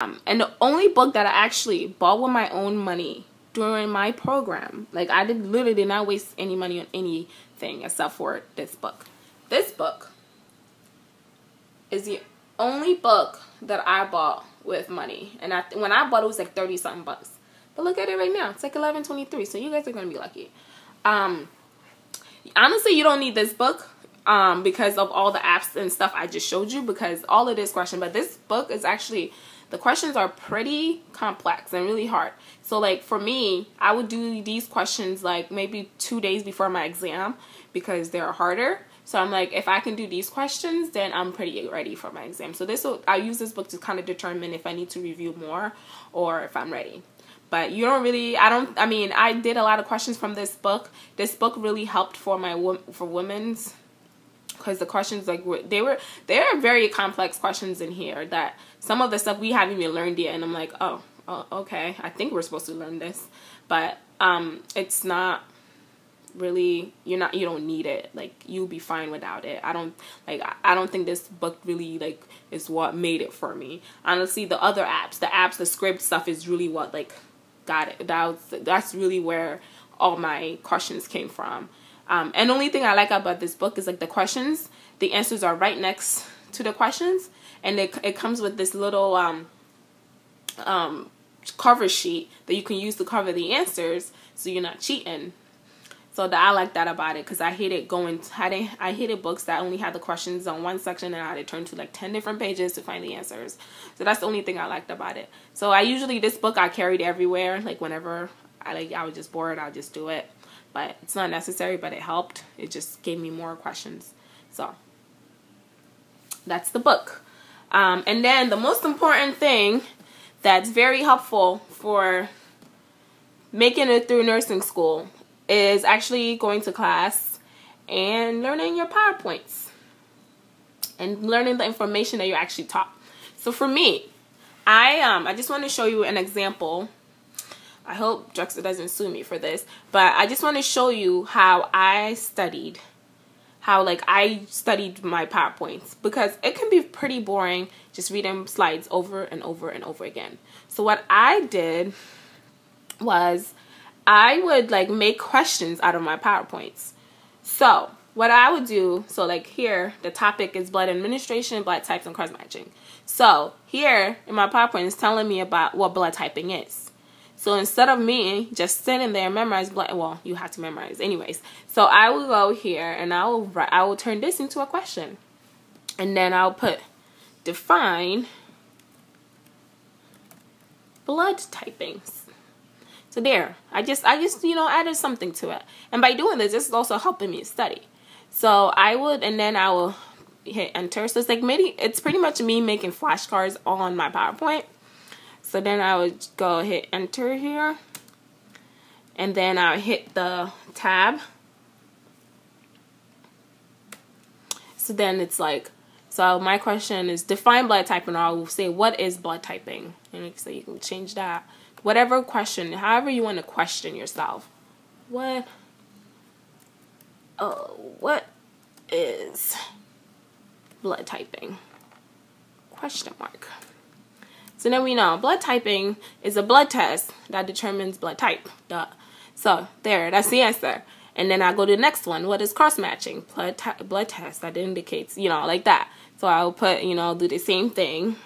And the only book that I actually bought with my own money during my program, like I literally did not waste any money on anything except for this book. This book is the only book that I bought with money, and when I bought it was like 30 something bucks. But look at it right now, it's like $11.23. So you guys are gonna be lucky. Honestly, you don't need this book because of all the apps and stuff I just showed you, because all of this question, but this book is actually, the questions are pretty complex and really hard. So like for me, I would do these questions like maybe 2 days before my exam because they're harder. So I'm like, if I can do these questions, then I'm pretty ready for my exam. So I use this book to kind of determine if I need to review more or if I'm ready. But you don't really, I mean, I did a lot of questions from this book. This book really helped for women's, because the questions, like, there are very complex questions in here that some of the stuff we haven't even learned yet. And I'm like, oh, okay, I think we're supposed to learn this. But it's not really, you don't need it. Like, you'll be fine without it. I don't think this book really like is what made it for me. Honestly, the other apps, the script stuff is really what like got it. That's really where all my questions came from. And the only thing I like about this book is like the questions, the answers are right next to the questions, and it comes with this little cover sheet that you can use to cover the answers, so you're not cheating. So I like that about it, because I hated books that only had the questions on one section and I had to turn to like 10 different pages to find the answers. So that's the only thing I liked about it. So this book I carried everywhere. Like whenever I was just bored, I'll just do it. But it's not necessary, but it helped. It just gave me more questions. So that's the book. And then the most important thing that's very helpful for making it through nursing school is actually going to class and learning your PowerPoints and learning the information that you're actually taught. So for me, I just want to show you an example. I hope Drexel doesn't sue me for this, but I just want to show you how I studied my PowerPoints, because it can be pretty boring just reading slides over and over and over again. So what I did was I would like make questions out of my PowerPoints. So what I would do, so like here, the topic is blood administration, blood types, and cross matching. So here in my PowerPoint, it's telling me about what blood typing is. So instead of me just sitting there and memorize blood, well, you have to memorize anyways. So I will go here and I will turn this into a question. And then I'll put define blood typings. So there, I just added something to it. And by doing this is also helping me study. So I will hit enter. So it's pretty much me making flashcards on my PowerPoint. So then I would go hit enter here. And then I'll hit the tab. So then it's like, so my question is define blood typing, or I will say what is blood typing. And so you can change that. Whatever question, however you want to question yourself. What is blood typing? Question mark. So then we know blood typing is a blood test that determines blood type. Duh. So there, that's the answer. And then I go to the next one. What is cross-matching? Blood test that indicates, like that. So I'll put, do the same thing.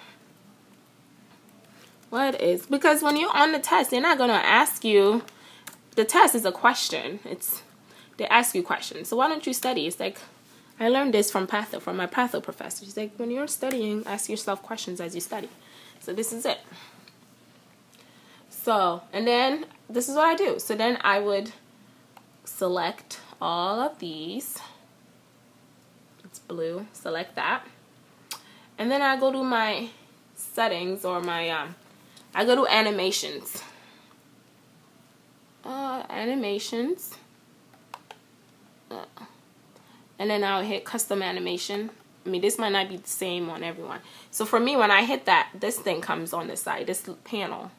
Because when you're on the test, they're not going to ask you, the test is a question. They ask you questions. So why don't you study? It's like, I learned this from my patho professor. She's like, when you're studying, ask yourself questions as you study. So this is it. So, and then this is what I do. So then I would select all of these. It's blue. Select that. And then I go to my settings, or my, I go to animations. Animations. And then I'll hit custom animation. I mean, this might not be the same on everyone. So for me, when I hit that, this thing comes on the side, this panel.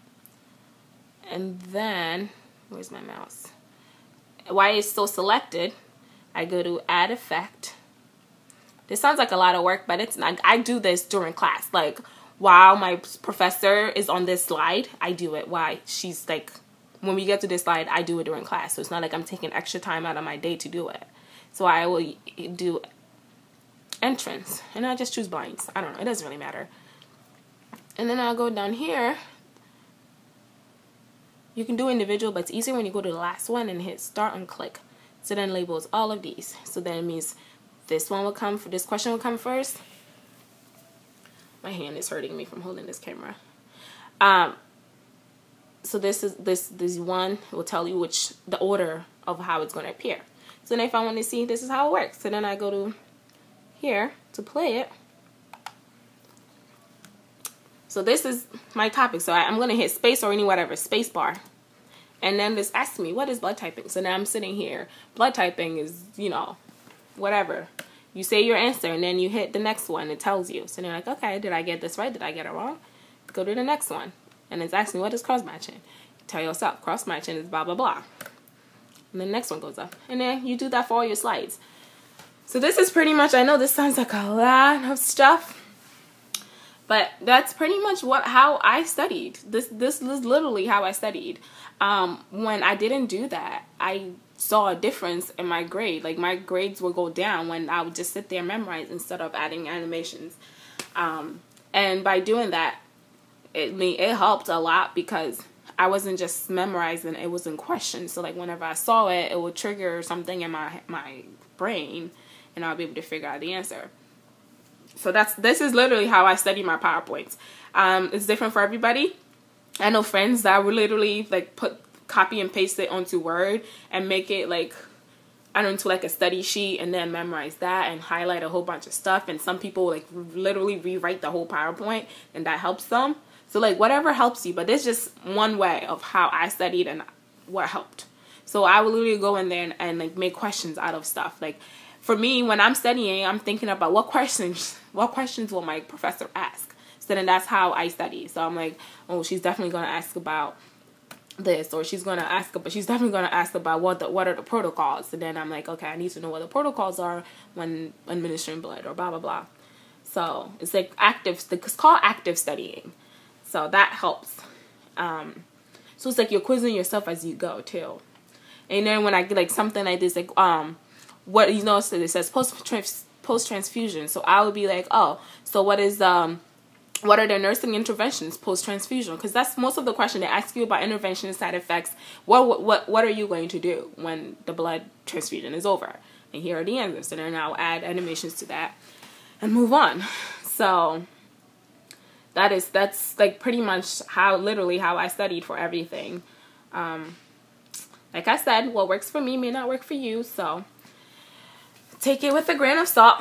And then, where's my mouse? While it's still selected, I go to add effect. This sounds like a lot of work, but it's not. I do this during class. Like, while my professor is on this slide, I do it while she's like, when we get to this slide, I do it during class. So it's not like I'm taking extra time out of my day to do it. So I will do entrance, and I just choose blinds. I don't know, it doesn't really matter. And then I'll go down here. You can do individual, but it's easier when you go to the last one and hit start and click. So then labels all of these. So then it means this one will come, this question will come first. My hand is hurting me from holding this camera. So this one will tell you the order of how it's going to appear. So then if I want to see, this is how it works. So then I go to here to play it. So this is my topic. So I'm going to hit space or any whatever, space bar. And then this asks me, what is blood typing? So now I'm sitting here. Blood typing is, you know, whatever. You say your answer and then you hit the next one. It tells you. So then you're like, okay, did I get this right? Did I get it wrong? Go to the next one. And it's asking, what is cross-matching? Tell yourself, cross-matching is blah, blah, blah. And the next one goes up. And then you do that for all your slides. So this is pretty much, I know this sounds like a lot of stuff, but that's pretty much how I studied. This is literally how I studied. When I didn't do that, I saw a difference in my grade. Like my grades would go down when I would just sit there and memorize instead of adding animations. And by doing that, it helped a lot because I wasn't just memorizing, it was in questions. So like whenever I saw it, it would trigger something in my brain and I'll be able to figure out the answer. So this is literally how I study my PowerPoints. It's different for everybody. I know friends that would literally like copy and paste it onto Word and make it like, I don't know, into like a study sheet and then memorize that and highlight a whole bunch of stuff. And some people like literally rewrite the whole PowerPoint and that helps them. So like whatever helps you, but there's just one way of how I studied and what helped. So I would literally go in there and like make questions out of stuff. Like for me, when I'm studying, I'm thinking about what questions will my professor ask. So then that's how I study. So I'm like, oh, she's definitely going to ask about this, or she's definitely going to ask about what are the protocols. So then I'm like, okay, I need to know what the protocols are when administering blood or blah, blah, blah. So it's like it's called active studying. So that helps. So it's like you're quizzing yourself as you go too. And then when I get like something like this, like what you know, so it says post transfusion. So I would be like, oh, so what are the nursing interventions post transfusion? Because that's most of the question. They ask you about intervention and side effects. What are you going to do when the blood transfusion is over? And here are the answers. And then I'll add animations to that and move on. So that's like pretty much literally how I studied for everything. Like I said, what works for me may not work for you, so take it with a grain of salt.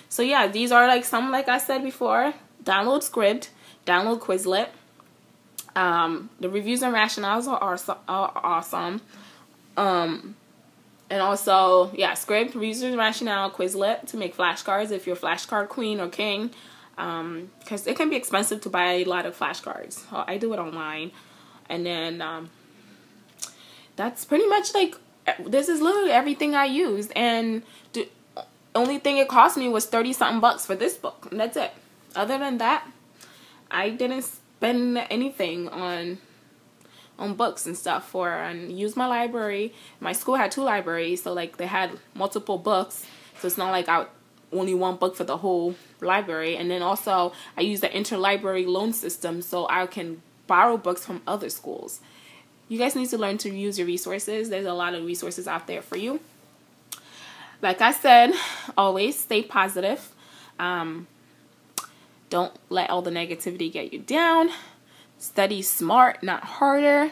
So yeah, these are like some, like I said before, download Script, download Quizlet. The reviews and rationales are awesome. And also, yeah, Script, reviews and rationale, Quizlet to make flashcards if you're a flashcard queen or king. Because it can be expensive to buy a lot of flashcards. I do it online. And then that's pretty much like, this is literally everything I used. And the only thing it cost me was 30-something bucks for this book. And that's it. Other than that, I didn't spend anything on books and stuff and use my library. My school had 2 libraries, so like they had multiple books. So it's not like only one book for the whole library. And then also I use the interlibrary loan system so I can borrow books from other schools. You guys need to learn to use your resources. There's a lot of resources out there for you. Like I said, always stay positive. Don't let all the negativity get you down. Study smart, not harder.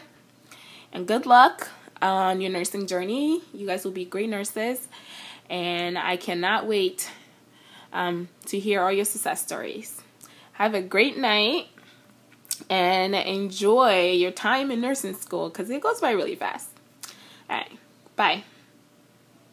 And good luck on your nursing journey. You guys will be great nurses. And I cannot wait to hear all your success stories. Have a great night. And enjoy your time in nursing school because it goes by really fast. All right. Bye.